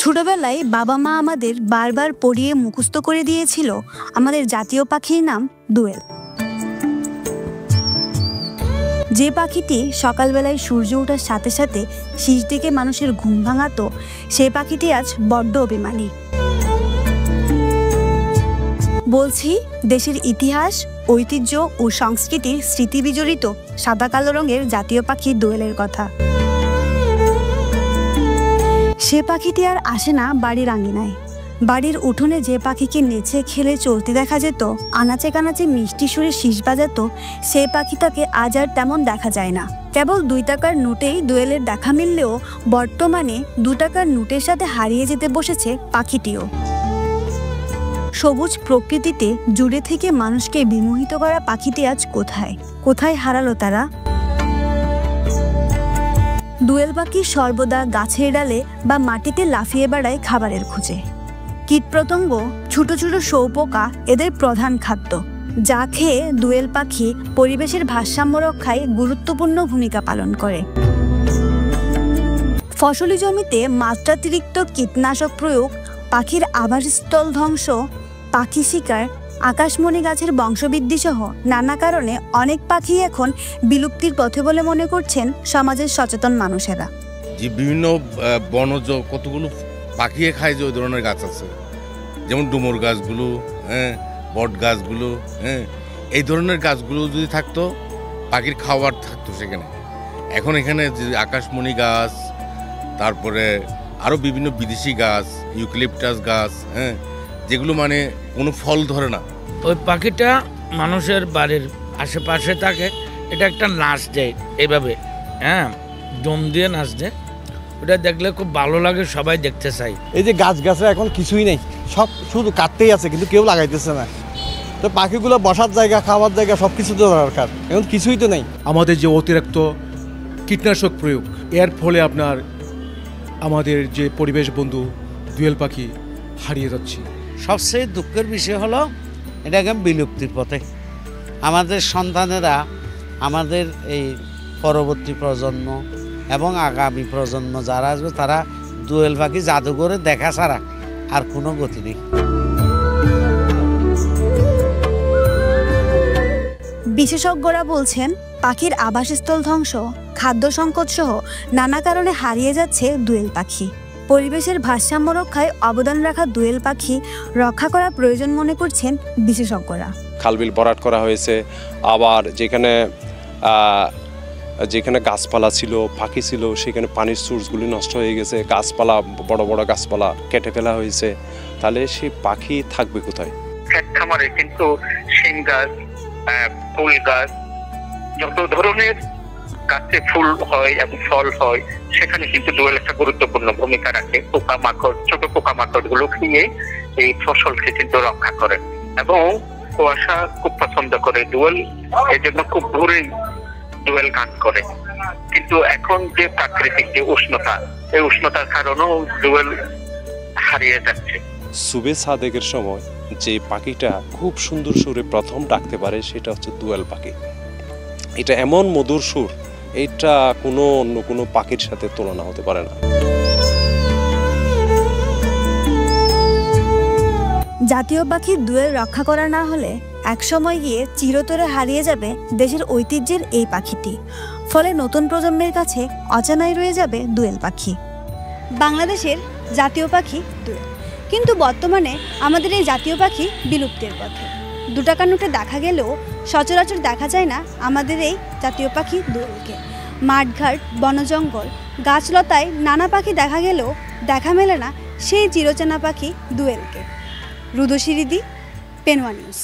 ছোটবেলায় বাবা মা আমাদের বারবার পড়িয়ে মুখস্থ করে দিয়েছিল আমাদের জাতীয় পাখির নাম দোয়েল। যে পাখিটি সকালবেলায় সূর্য ওঠার সাথে সাথে শীষ দেখে মানুষের ঘুম ভাঙাতো, সে পাখিটি আজ বড্ড অভিমানী। বলছি দেশের ইতিহাস, ঐতিহ্য ও সংস্কৃতির স্মৃতি বিজড়িত সাদা কালো রঙের জাতীয় পাখি দোয়েলের কথা। সে পাখিটি আর আসে না বাড়ির আঙিনায়। বাড়ির উঠোনে যে পাখিকে নেচে খেলে চলতে দেখা যেত, আনাচে কানাচে মিষ্টি সুরে শীষ বাজাতো, সে পাখিটাকে আজ আর তেমন দেখা যায় না। কেবল 2 টাকার নোটেই দোয়েলের দেখা মিললেও বর্তমানে 2 টাকার নোটের সাথে হারিয়ে যেতে বসেছে পাখিটিও। সবুজ প্রকৃতিতে জুড়ে থেকে মানুষকে বিমোহিত করা পাখিটি আজ কোথায় কোথায় হারালো তারা? দোয়েল পাখি সর্বদা গাছের ডালে বা মাটিতে লাফিয়ে বেড়ায় খাবারের খোঁজে। কীটপতঙ্গ, ছোট ছোট শৌপোকা এদের প্রধান খাদ্য, যা খেয়ে দোয়েল পাখি পরিবেশের ভারসাম্য রক্ষায় গুরুত্বপূর্ণ ভূমিকা পালন করে। ফসলি জমিতে মাত্রাতিরিক্ত কীটনাশক প্রয়োগ, পাখির আবাসস্থল ধ্বংস, পাখি শিকার, আকাশমণি গাছের বংশবৃদ্ধি সহ নানা কারণে অনেক পাখি এখন বিলুপ্তির পথে বলে মনে করছেন সমাজের সচেতন মানুষেরা। যে বিভিন্ন বনজ কতগুলো পাখি খায়, যে ওই ধরনের গাছ আছে, যেমন ডুমুর গাছগুলো, বট গাছগুলো, এই ধরনের গাছগুলো যদি থাকতো, পাখির খাবার থাকতো সেখানে। এখন এখানে যে আকাশমণি গাছ, তারপরে আরও বিভিন্ন বিদেশি গাছ, ইউক্যালিপটাস গাছ, যেগুলো মানে কোনো ফল ধরে না। ওই পাখিটা মানুষের বাড়ির আশেপাশে থাকে, এটা একটা নাচ দেয় এইভাবে, দম দিয়ে নাচ দেয়। ওটা দেখলে খুব ভালো লাগে, সবাই দেখতে চাই। এই যে গাছে এখন কিছুই নেই, সব শুধু কাটতেই আছে, কিন্তু কেউ লাগাইতেছে না। তো পাখিগুলো বসার জায়গা, খাওয়ার জায়গা সব কিছু তো দরকার, এখন কিছুই তো নেই। আমাদের যে অতিরিক্ত কীটনাশক প্রয়োগ, এর ফলে আপনার আমাদের যে পরিবেশ বন্ধু দোয়েল পাখি হারিয়ে যাচ্ছে। সবচেয়ে দুঃখের বিষয় হলো এটা একদম বিলুপ্তির পথে। আমাদের সন্তানেরা, আমাদের এই পরবর্তী প্রজন্ম এবং আগামী প্রজন্ম যারা আসবে, তারা দোয়েল পাখি জাদুঘরে দেখা ছাড়া আর কোনো গতি নেই। বিশেষজ্ঞরা বলছেন, পাখির আবাসস্থল ধ্বংস, খাদ্য সংকট সহ নানা কারণে হারিয়ে যাচ্ছে দোয়েল পাখি। পরিবেশের ভারসাম্য রক্ষায় অবদান রাখা দোয়েল পাখি রক্ষা করা প্রয়োজন মনে করছেন বিশেষজ্ঞরা। খালবিল ভরাট করা হয়েছে, আবার যেখানে গাছপালা ছিল, পাখি ছিল, সেখানে পানির সোর্সগুলি নষ্ট হয়ে গেছে, গাছপালা, বড় বড় গাছপালা কেটে ফেলা হয়েছে। তাহলে সেই পাখি থাকবে কোথায়? ক্ষেত খামারে কিন্তু শিম গাছ, ফুল গাছ, যত ধরনের গাছে ফুল হয় এবং ফল হয়, সেখানে কিন্তু দোয়েল একটা গুরুত্বপূর্ণ ভূমিকা রাখে। পোকামাকড়, ছোট পোকামাকড় গুলো খেয়ে এই ফসলকে কিন্তু রক্ষা করে, এবং কুয়াশা খুব পছন্দ করে দোয়েল, এই জন্য খুব ভোরে দোয়েল গান করে। কিন্তু এখন যে প্রাকৃতিক যে উষ্ণতা, এই উষ্ণতার কারণেও দোয়েল হারিয়ে যাচ্ছে। সুবে সাদেকের সময় যে পাখিটা খুব সুন্দর সুরে প্রথম ডাকতে পারে, সেটা হচ্ছে দোয়েল পাখি। এটা এমন মধুর সুর, এটা অন্য কোনো পাখির সাথে তুলনা হতে পারে না। জাতীয় পাখি দোয়েল রক্ষা করা না হলে একসময় গিয়ে চিরতরে হারিয়ে যাবে দেশের ঐতিহ্যের এই পাখিটি। ফলে নতুন প্রজন্মের কাছে অজানাই রয়ে যাবে দোয়েল পাখি। বাংলাদেশের জাতীয় পাখি দোয়েল, কিন্তু বর্তমানে আমাদের এই জাতীয় পাখি বিলুপ্তির পথে। 2 টাকার নোটে দেখা গেলেও সচরাচর দেখা যায় না আমাদের এই জাতীয় পাখি দোয়েলকে। মাঠঘাট, বনজঙ্গল, গাছলতায় নানা পাখি দেখা গেলেও দেখা মেলে না সেই চিরচেনা পাখি দোয়েলকে। রুদশিরিদি, পেনওয়া নিউজ।